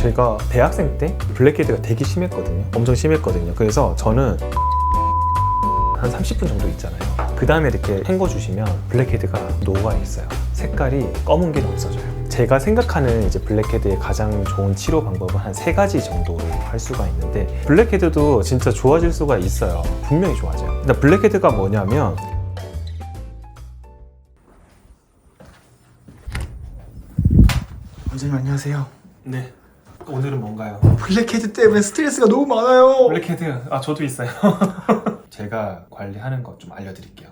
제가 대학생 때 블랙헤드가 되게 심했거든요. 엄청 심했거든요. 그래서 저는 한 30분 정도 있잖아요. 그 다음에 이렇게 헹궈주시면 블랙헤드가 녹아 있어요. 색깔이 검은 게 없어져요. 제가 생각하는 이제 블랙헤드의 가장 좋은 치료 방법은 한 3가지 정도로 할 수가 있는데, 블랙헤드도 진짜 좋아질 수가 있어요. 분명히 좋아져요. 일단 블랙헤드가 뭐냐면, 원장님 안녕하세요. 네, 오늘은 뭔가요? 블랙헤드 때문에 스트레스가 너무 많아요. 블랙헤드, 저도 있어요. 제가 관리하는 것 좀 알려드릴게요.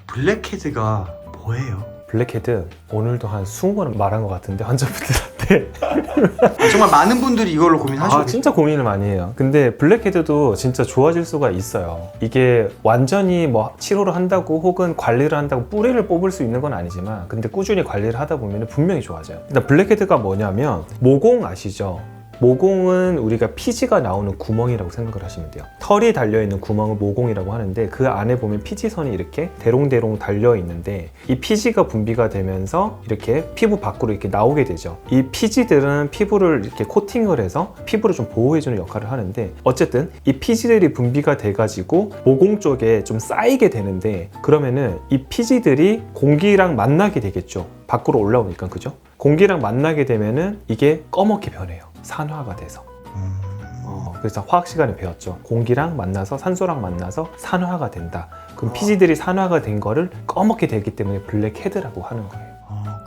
블랙헤드가 뭐예요? 블랙헤드 오늘도 한 20번 말한 것 같은데, 환자분들한테. 정말 많은 분들이 이걸로 고민하시고 진짜 고민을 많이 해요. 근데 블랙헤드도 진짜 좋아질 수가 있어요. 이게 완전히 뭐 치료를 한다고 혹은 관리를 한다고 뿌리를 뽑을 수 있는 건 아니지만, 근데 꾸준히 관리를 하다 보면 분명히 좋아져요. 일단 블랙헤드가 뭐냐면, 모공 아시죠? 모공은 우리가 피지가 나오는 구멍이라고 생각을 하시면 돼요. 털이 달려있는 구멍을 모공이라고 하는데, 그 안에 보면 피지선이 이렇게 대롱대롱 달려있는데, 이 피지가 분비가 되면서 이렇게 피부 밖으로 이렇게 나오게 되죠. 이 피지들은 피부를 이렇게 코팅을 해서 피부를 좀 보호해주는 역할을 하는데, 어쨌든 이 피지들이 분비가 돼가지고 모공 쪽에 좀 쌓이게 되는데, 그러면은 이 피지들이 공기랑 만나게 되겠죠. 밖으로 올라오니까, 그죠? 공기랑 만나게 되면은 이게 검게 변해요. 산화가 돼서. 그래서 화학 시간에 배웠죠. 공기랑 만나서, 산소랑 만나서 산화가 된다. 그럼 피지들이 산화가 된 거를 검게 되기 때문에 블랙헤드라고 하는 거예요.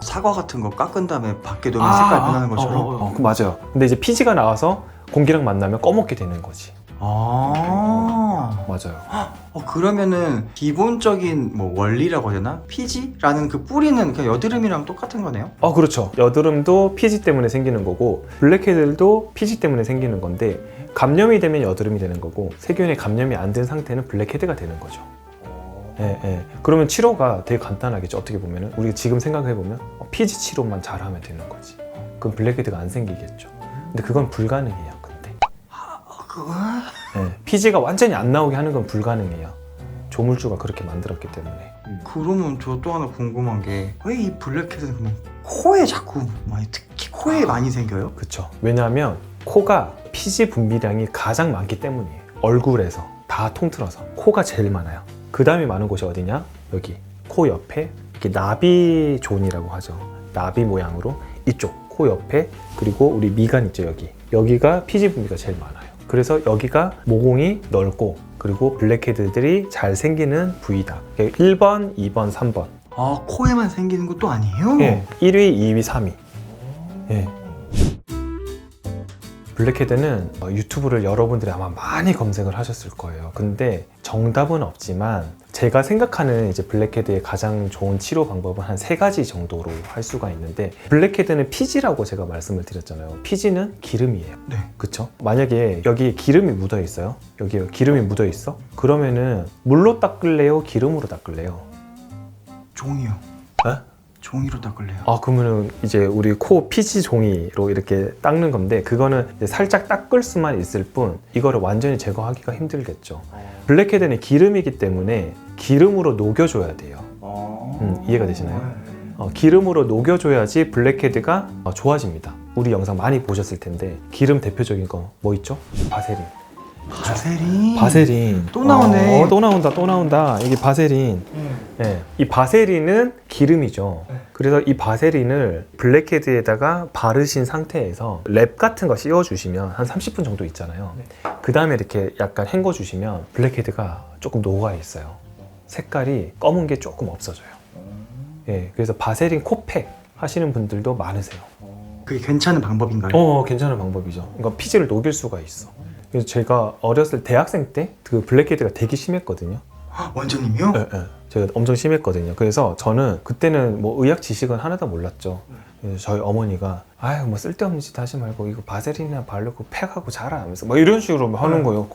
사과 같은 거 깎은 다음에 밖에 놓으면 색깔 변하는 것처럼? 맞아요. 근데 이제 피지가 나와서 공기랑 만나면 검게 되는 거지. 맞아요. 그러면은 기본적인 뭐 원리라고 해야 되나? 피지라는 그 뿌리는 그냥 여드름이랑 똑같은 거네요? 그렇죠. 여드름도 피지 때문에 생기는 거고, 블랙헤드도 피지 때문에 생기는 건데, 감염이 되면 여드름이 되는 거고, 세균에 감염이 안 된 상태는 블랙헤드가 되는 거죠. 예. 그러면 치료가 되게 간단하겠죠. 어떻게 보면은 우리가 지금 생각해 보면 피지 치료만 잘하면 되는 거지. 그럼 블랙헤드가 안 생기겠죠. 근데 그건 불가능해요. 근데 피지가 완전히 안 나오게 하는 건 불가능해요. 조물주가 그렇게 만들었기 때문에. 그러면 저 또 하나 궁금한 게, 왜 이 블랙헤드는 그러면 코에 자꾸 특히 코에 많이 생겨요? 그렇죠. 왜냐하면 코가 피지 분비량이 가장 많기 때문이에요. 얼굴에서 다 통틀어서 코가 제일 많아요. 그 다음에 많은 곳이 어디냐? 여기 코 옆에 이렇게 나비 존이라고 하죠. 나비 모양으로 이쪽 코 옆에, 그리고 우리 미간 있죠. 여기가 피지 분비가 제일 많아요. 그래서 여기가 모공이 넓고, 그리고 블랙헤드들이 잘 생기는 부위다. 1번, 2번, 3번. 코에만 생기는 것도 아니에요? 예, 1위, 2위, 3위. 예. 블랙헤드는 유튜브를 여러분들이 아마 많이 검색을 하셨을 거예요. 근데 정답은 없지만, 제가 생각하는 이제 블랙헤드의 가장 좋은 치료 방법은 한 3가지 정도로 할 수가 있는데, 블랙헤드는 피지라고 제가 말씀을 드렸잖아요. 피지는 기름이에요. 네. 그쵸? 만약에 여기에 기름이 묻어 있어요. 여기에 기름이 묻어 있어? 그러면은 물로 닦을래요? 기름으로 닦을래요? 종이요. 에? 종이로 닦을래요. 그러면은 이제 우리 코 피지 종이로 이렇게 닦는 건데, 그거는 이제 살짝 닦을 수만 있을 뿐, 이거를 완전히 제거하기가 힘들겠죠. 블랙헤드는 기름이기 때문에 기름으로 녹여줘야 돼요. 이해가 되시나요? 기름으로 녹여줘야지 블랙헤드가 좋아집니다. 우리 영상 많이 보셨을 텐데, 기름 대표적인 거 뭐 있죠? 바세린. 바세린. 또 나오네. 또 나온다. 이게 바세린. 네. 이 바세린은 기름이죠. 그래서 이 바세린을 블랙헤드에다가 바르신 상태에서 랩 같은 거 씌워주시면 한 30분 정도 있잖아요. 그 다음에 이렇게 약간 헹궈주시면 블랙헤드가 조금 녹아 있어요. 색깔이 검은 게 조금 없어져요. 예, 그래서 바세린 코팩 하시는 분들도 많으세요. 그게 괜찮은 방법인가요? 괜찮은 방법이죠. 그러니까 피지를 녹일 수가 있어. 그래서 제가 어렸을 대학생 때 그 블랙헤드가 되게 심했거든요. 원장님이요? 네. 제가 엄청 심했거든요. 그래서 저는 그때는 뭐 의학 지식은 하나도 몰랐죠. 그래서 저희 어머니가 뭐 쓸데없는 짓 하지 말고 이거 바세린이나 바르고 팩하고 자라 하면서 막 이런 식으로 하는 거예요.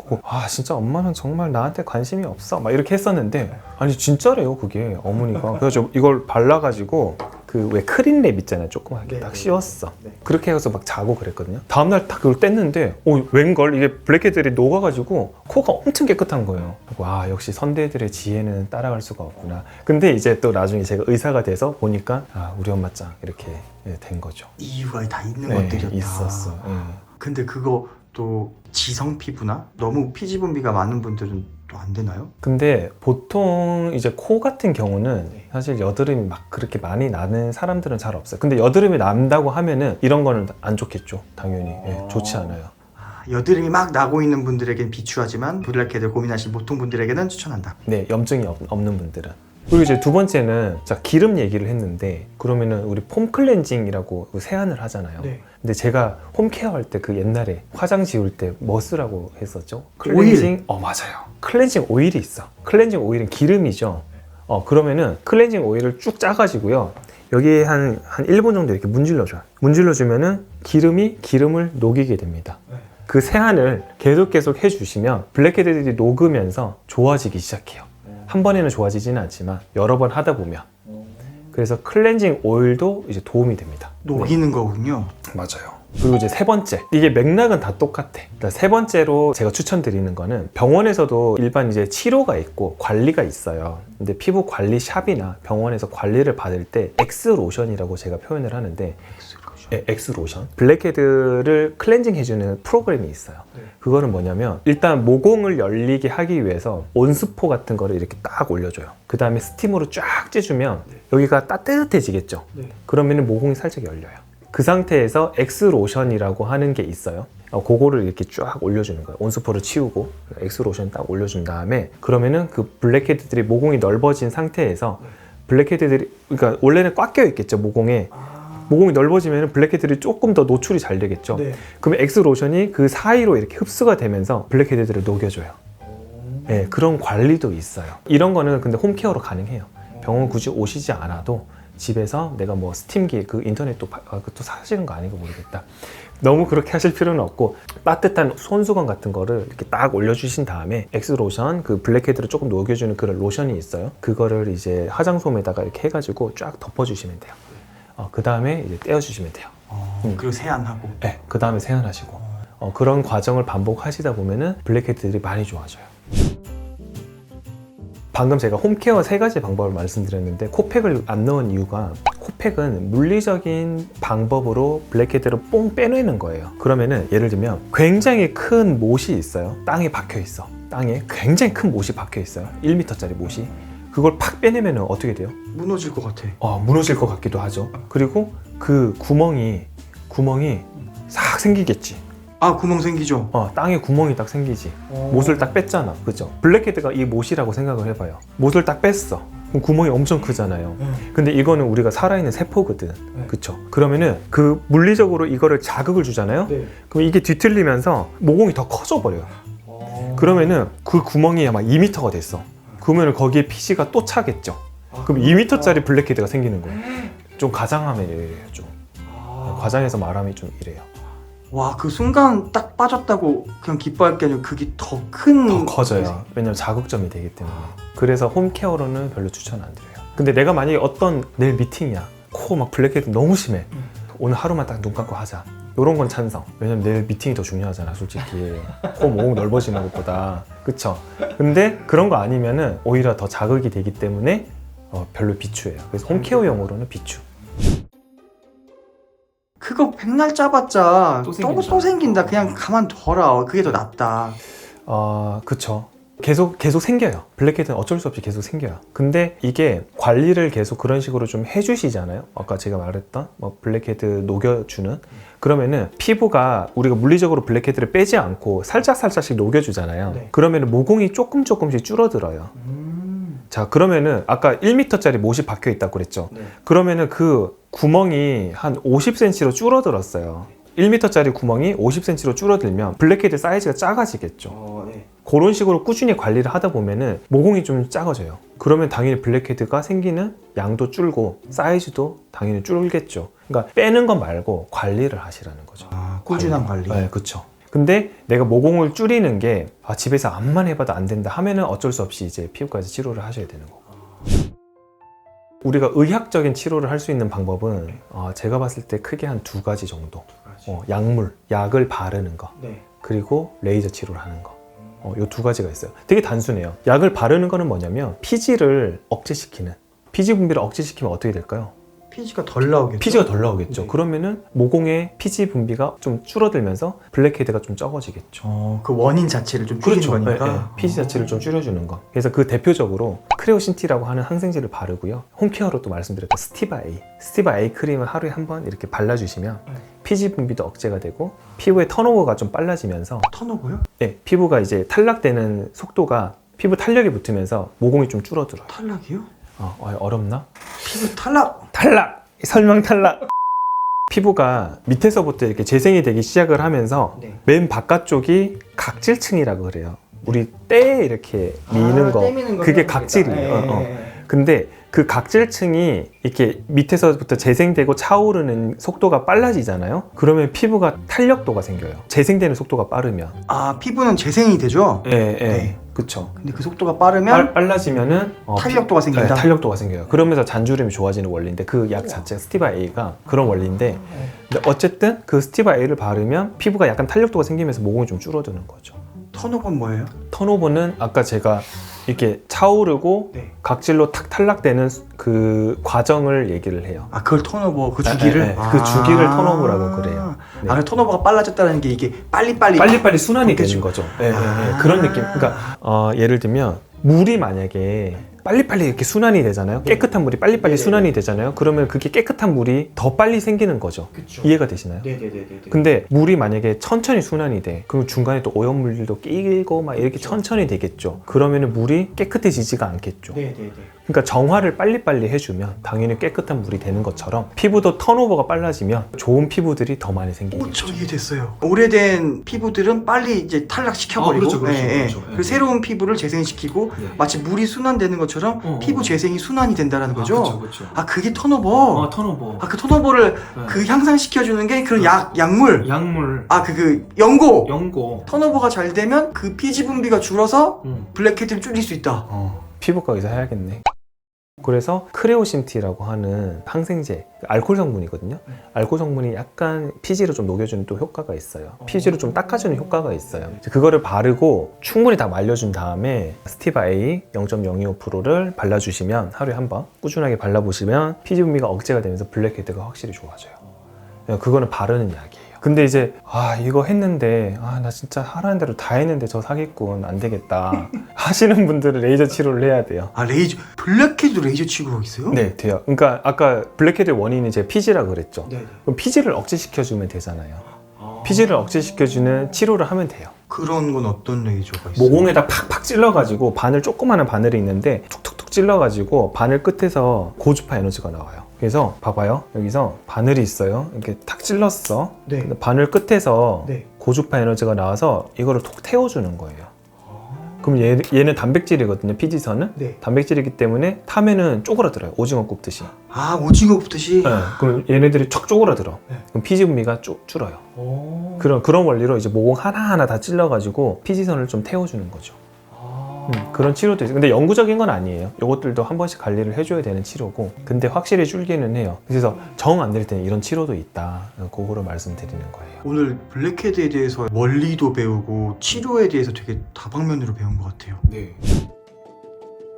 진짜 엄마는 정말 나한테 관심이 없어 막 이렇게 했었는데, 아니 진짜래요 그게 어머니가. 그래서 이걸 발라가지고 그 왜 크린랩 있잖아요. 조그맣게 네, 딱 네, 씌웠어. 네. 그렇게 해서 막 자고 그랬거든요. 다음날 딱 그걸 뗐는데 웬걸 이게 블랙헤드들이 녹아가지고 코가 엄청 깨끗한 거예요. 와, 역시 선대들의 지혜는 따라갈 수가 없구나. 근데 이제 또 나중에 제가 의사가 돼서 보니까 우리 엄마 짱 이렇게 된 거죠. 이유가 다 있는 네, 것들이었다. 있었어. 근데 그거 또 지성 피부나 너무 피지 분비가 많은 분들은 또 안 되나요? 근데 보통 이제 코 같은 경우는 사실 여드름이 막 그렇게 많이 나는 사람들은 잘 없어요. 근데 여드름이 난다고 하면은 이런 거는 안 좋겠죠. 당연히. 좋지 않아요. 여드름이 막 나고 있는 분들에겐 비추하지만 블랙헤드 고민하시는 보통 분들에게는 추천한다. 네, 염증이 없는 분들은. 그리고 이제 두 번째는 자, 기름 얘기를 했는데 그러면은 우리 폼 클렌징이라고 세안을 하잖아요. 네. 근데 제가 홈케어 할 때 그 옛날에 화장 지울 때 뭐 쓰라고 했었죠? 오일. 클렌징. 맞아요. 클렌징 오일이 있어. 클렌징 오일은 기름이죠. 그러면은 클렌징 오일을 쭉 짜가지고요. 여기에 한 1분 정도 이렇게 문질러줘요. 문질러주면은 기름을 녹이게 됩니다. 그 세안을 계속 해주시면 블랙헤드들이 녹으면서 좋아지기 시작해요. 한 번에는 좋아지지는 않지만 여러 번 하다 보면. 그래서 클렌징 오일도 이제 도움이 됩니다. 녹이는 거군요. 맞아요. 그리고 이제 세 번째, 이게 맥락은 다 똑같아. 일단 세 번째로 제가 추천드리는 거는 병원에서도 일반 이제 치료가 있고 관리가 있어요. 근데 피부 관리 샵이나 병원에서 관리를 받을 때 엑스로션이라고 제가 표현을 하는데, 엑스로션, 블랙헤드를 클렌징 해주는 프로그램이 있어요. 그거는 뭐냐면 일단 모공을 열리게 하기 위해서 온스포 같은 거를 이렇게 딱 올려줘요. 그 다음에 스팀으로 쫙 찌주면 여기가 따뜻해지겠죠. 그러면 모공이 살짝 열려요. 그 상태에서 엑스로션이라고 하는 게 있어요. 그거를 이렇게 쫙 올려주는 거예요. 온스포를 치우고 엑스로션 딱 올려준 다음에 그러면은 그 블랙헤드들이 모공이 넓어진 상태에서 블랙헤드들이, 그러니까 원래는 꽉 껴 있겠죠, 모공에. 모공이 넓어지면 블랙헤드들이 조금 더 노출이 잘 되겠죠. 그러면 엑스로션이 그 사이로 이렇게 흡수가 되면서 블랙헤드들을 녹여줘요. 네, 그런 관리도 있어요. 이런 거는 근데 홈케어로 가능해요. 병원 굳이 오시지 않아도 집에서 내가 뭐 스팀기, 그 인터넷도 그것도 사시는 거 아니고 모르겠다. 너무 그렇게 하실 필요는 없고 따뜻한 손수건 같은 거를 이렇게 딱 올려주신 다음에 엑스로션, 그 블랙헤드를 조금 녹여주는 그런 로션이 있어요. 그거를 이제 화장솜에다가 이렇게 해가지고 쫙 덮어주시면 돼요. 그 다음에 이제 떼어주시면 돼요. 그리고 세안하고. 네, 그 다음에 세안하시고. 그런 과정을 반복하시다 보면은 블랙헤드들이 많이 좋아져요. 방금 제가 홈케어 3가지 방법을 말씀드렸는데 코팩을 안 넣은 이유가, 코팩은 물리적인 방법으로 블랙헤드를 뽕 빼내는 거예요. 그러면은 예를 들면 굉장히 큰 못이 있어요. 땅에 박혀 있어. 땅에 굉장히 큰 못이 박혀 있어요. 1m짜리 못이. 그걸 팍 빼내면 어떻게 돼요? 무너질 것 같아. 무너질 것 같기도 하죠. 그리고 그 구멍이 싹 생기겠지. 구멍 생기죠. 땅에 구멍이 딱 생기지. 못을 딱 뺐잖아. 그죠? 블랙헤드가 이 못이라고 생각을 해봐요. 못을 딱 뺐어. 그럼 구멍이 엄청 크잖아요. 근데 이거는 우리가 살아있는 세포거든. 그쵸? 그러면은 그 물리적으로 이거를 자극을 주잖아요. 그럼 이게 뒤틀리면서 모공이 더 커져 버려요. 그러면은 그 구멍이 아마 2m가 됐어. 그러면 거기에 피지가 또 차겠죠. 그럼 2m짜리 블랙헤드가 생기는 거예요. 좀 가장하면 이래요. 좀 과장해서 말하면 좀 이래요. 와, 그 순간 딱 빠졌다고 그냥 기뻐할 게 아니고 그게 더 커져요. 왜냐면 자극점이 되기 때문에. 그래서 홈케어로는 별로 추천 안 드려요. 근데 내가 만약에 내일 미팅이야, 코 막 블랙헤드 너무 심해, 오늘 하루만 딱 눈 감고 하자, 이런 건 찬성. 왜냐면 내일 미팅이 더 중요하잖아, 솔직히. 코 모공 넓어지는 것보다. 그쵸? 근데 그런 거 아니면은 오히려 더 자극이 되기 때문에 별로 비추예요. 그래서 홈케어용으로는 비추. 그거 백날 짜봤자 또 생긴다. 그냥 가만둬라. 그게 더 낫다. 그쵸. 계속 생겨요. 블랙헤드는 어쩔 수 없이 계속 생겨요. 근데 이게 관리를 계속 그런 식으로 좀 해주시잖아요. 아까 제가 말했던 블랙헤드 녹여주는, 그러면은 피부가 우리가 물리적으로 블랙헤드를 빼지 않고 살짝씩 녹여주잖아요. 그러면은 모공이 조금씩 줄어들어요. 자, 그러면은 아까 1m짜리 못이 박혀 있다고 그랬죠. 그러면은 그 구멍이 한 50cm로 줄어들었어요. 1m짜리 구멍이 50cm로 줄어들면 블랙헤드 사이즈가 작아지겠죠. 그런 식으로 꾸준히 관리를 하다 보면은 모공이 좀 작아져요. 그러면 당연히 블랙헤드가 생기는 양도 줄고 사이즈도 당연히 줄겠죠. 그러니까 빼는 것 말고 관리를 하시라는 거죠. 꾸준한 관리. 네, 그렇죠. 근데 내가 모공을 줄이는 게 집에서 암만 해봐도 안 된다 하면은 어쩔 수 없이 이제 피부과에서 치료를 하셔야 되는 거고. 우리가 의학적인 치료를 할 수 있는 방법은 제가 봤을 때 크게 한 2가지 정도. 약을 바르는 거, 네. 그리고 레이저 치료를 하는 거. 요 2가지가 있어요. 되게 단순해요. 약을 바르는 거는 뭐냐면 피지를 억제시키는, 피지 분비를 억제시키면 어떻게 될까요? 피지가 덜 나오겠죠? 피지가 덜 나오겠죠. 네. 그러면은 모공의 피지 분비가 좀 줄어들면서 블랙헤드가 좀 적어지겠죠. 그 원인 자체를 좀 줄이는 거니까. 네, 피지 자체를 좀 줄여주는 거. 그래서 그 대표적으로 크레오신티라고 하는 항생제를 바르고요. 홈케어로 또 말씀드렸던 스티바 A 크림을 하루에 한 번 이렇게 발라주시면 피지 분비도 억제가 되고 피부의 턴오버가 좀 빨라지면서 턴오버요? 네, 피부가 이제 탈락되는 속도가 피부 탄력이 붙으면서 모공이 좀 줄어들어요. 탈락이요? 어렵나? 피부 탈락! 설명 탈락. 피부가 밑에서부터 이렇게 재생이 되기 시작을 하면서 네. 맨 바깥쪽이 각질층이라고 그래요. 우리 때 이렇게 미는 거, 떼미는 거 그게 생각합니다. 각질이에요. 근데 그 각질층이 이렇게 밑에서부터 재생되고 차오르는 속도가 빨라지잖아요. 그러면 피부가 탄력도가 생겨요. 재생되는 속도가 빠르면. 피부는 재생이 되죠? 네. 그쵸. 근데 그 속도가 빠르면 빨라지면은 탄력도가 생긴다? 네, 탄력도가 생겨요. 그러면서 잔주름이 좋아지는 원리인데 그 약 자체가 스티바 A가 그런 원리인데, 근데 어쨌든 그 스티바 A를 바르면 피부가 약간 탄력도가 생기면서 모공이 좀 줄어드는 거죠. 턴오버는 뭐예요? 턴오버는 아까 제가 이렇게 차오르고 네. 각질로 탁 탈락되는 그 과정을 얘기를 해요. 그걸 턴오버, 그 주기를? 네. 그 주기를 턴오버라고 그래요. 네. 그 턴오버가 빨라졌다는 게 이게 빨리빨리 순환이 그쵸. 되는 거죠. 그런 느낌. 그러니까 예를 들면 물이 만약에 빨리빨리 이렇게 순환이 되잖아요. 깨끗한 물이 빨리빨리 순환이 되잖아요. 그러면 그게 깨끗한 물이 더 빨리 생기는 거죠. 그쵸. 이해가 되시나요? 네네네. 근데 물이 만약에 천천히 순환이 돼, 그럼 중간에 또 오염물질도 끼고 막 이렇게 천천히 되겠죠. 그러면은 물이 깨끗해지지가 않겠죠. 네네네. 그러니까 정화를 빨리빨리 해주면 당연히 깨끗한 물이 되는 것처럼 피부도 턴오버가 빨라지면 좋은 피부들이 더 많이 생기겠죠. 저 이해됐어요. 오래된 피부들은 빨리 이제 탈락시켜버리고 그렇죠. 그리고 새로운 피부를 재생시키고 마치 물이 순환되는 것처럼 피부 재생이 순환이 된다는 거죠. 그렇죠. 그게 턴오버. 턴오버. 그 턴오버를 그 향상시켜주는 게 그런 약물. 약물. 그 연고. 연고. 턴오버가 잘 되면 그 피지 분비가 줄어서 블랙헤드를 줄일 수 있다. 피부과 의사 해야겠네. 그래서 크레오신티라고 하는 항생제, 알코올 성분이거든요. 알코올 성분이 약간 피지를 좀 녹여주는 또 효과가 있어요. 피지를 좀 닦아주는 효과가 있어요. 그거를 바르고 충분히 다 말려준 다음에 스티바 A 0.025%를 발라주시면 하루에 한 번 꾸준하게 발라보시면 피지 분비가 억제가 되면서 블랙헤드가 확실히 좋아져요. 그거는 바르는 약이에요. 근데 이제 이거 했는데 나 진짜 하라는 대로 다 했는데 저 사기꾼 안 되겠다 하시는 분들은 레이저 치료를 해야 돼요. 레이저, 블랙헤드 레이저 치료가 있어요? 네, 돼요. 그러니까 아까 블랙헤드의 원인이 제가 피지라고 그랬죠. 네. 그럼 피지를 억제시켜주면 되잖아요. 피지를 억제시켜주는 치료를 하면 돼요. 그런 건 어떤 레이저가 있어요? 모공에다 팍팍 찔러가지고 조그마한 바늘이 있는데 툭툭툭 찔러가지고 바늘 끝에서 고주파 에너지가 나와요. 그래서 봐봐요. 여기서 바늘이 있어요. 이렇게 탁 찔렀어. 네. 근데 바늘 끝에서 네. 고주파 에너지가 나와서 이거를 톡 태워주는 거예요. 그럼 얘는 단백질이거든요. 피지선은. 네. 단백질이기 때문에 타면은 쪼그라들어요. 오징어 굽듯이. 오징어 굽듯이? 네. 그럼 얘네들이 척 쪼그라들어. 네. 그럼 피지 분비가 줄어요. 그런 원리로 이제 모공 하나하나 다 찔러가지고 피지선을 좀 태워주는 거죠. 그런 치료도 있어요. 근데 영구적인 건 아니에요. 이것들도 한 번씩 관리를 해줘야 되는 치료고, 근데 확실히 줄기는 해요. 그래서 정 안 될 때는 이런 치료도 있다. 그거를 말씀드리는 거예요. 오늘 블랙헤드에 대해서 원리도 배우고 치료에 대해서 되게 다방면으로 배운 것 같아요. 네.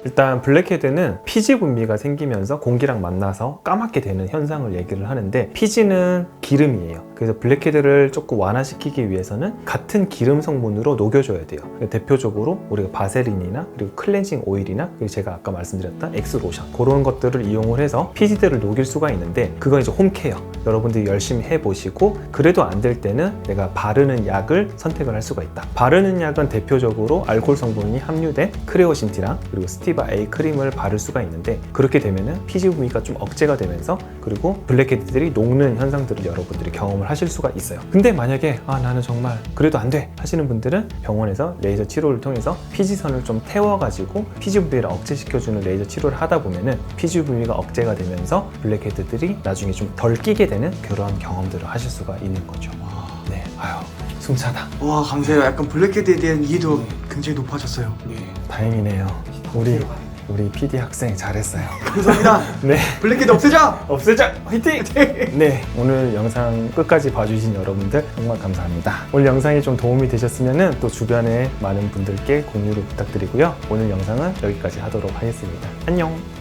일단 블랙헤드는 피지 분비가 생기면서 공기랑 만나서 까맣게 되는 현상을 얘기를 하는데, 피지는 기름이에요. 그래서 블랙헤드를 조금 완화시키기 위해서는 같은 기름 성분으로 녹여줘야 돼요. 대표적으로 우리가 바세린이나 그리고 클렌징 오일이나 그리고 제가 아까 말씀드렸던 엑스로션, 그런 것들을 이용을 해서 피지들을 녹일 수가 있는데, 그건 이제 홈케어 여러분들이 열심히 해보시고, 그래도 안 될 때는 내가 바르는 약을 선택을 할 수가 있다. 바르는 약은 대표적으로 알코올 성분이 함유된 크레오신티랑 그리고 스티바 A 크림을 바를 수가 있는데, 그렇게 되면은 피지 분비가 좀 억제가 되면서 그리고 블랙헤드들이 녹는 현상들을 여러분들이 경험을 하실 수가 있어요. 근데 만약에 나는 정말 그래도 안 돼 하시는 분들은 병원에서 레이저 치료를 통해서 피지선을 좀 태워가지고 피지 분비를 억제시켜주는 레이저 치료를 하다 보면은 피지 분비가 억제가 되면서 블랙헤드들이 나중에 좀 덜 끼게 되는 그런 경험들을 하실 수가 있는 거죠. 네, 숨차다. 감사해요. 약간 블랙헤드에 대한 이해도 굉장히 높아졌어요. 다행이네요. 우리 우리 PD 학생 잘했어요. 감사합니다. 네, 블랙헤드 없애자. 없애자! 화이팅! 네, 오늘 영상 끝까지 봐주신 여러분들 정말 감사합니다. 오늘 영상이 좀 도움이 되셨으면 또 주변에 많은 분들께 공유를 부탁드리고요. 오늘 영상은 여기까지 하도록 하겠습니다. 안녕!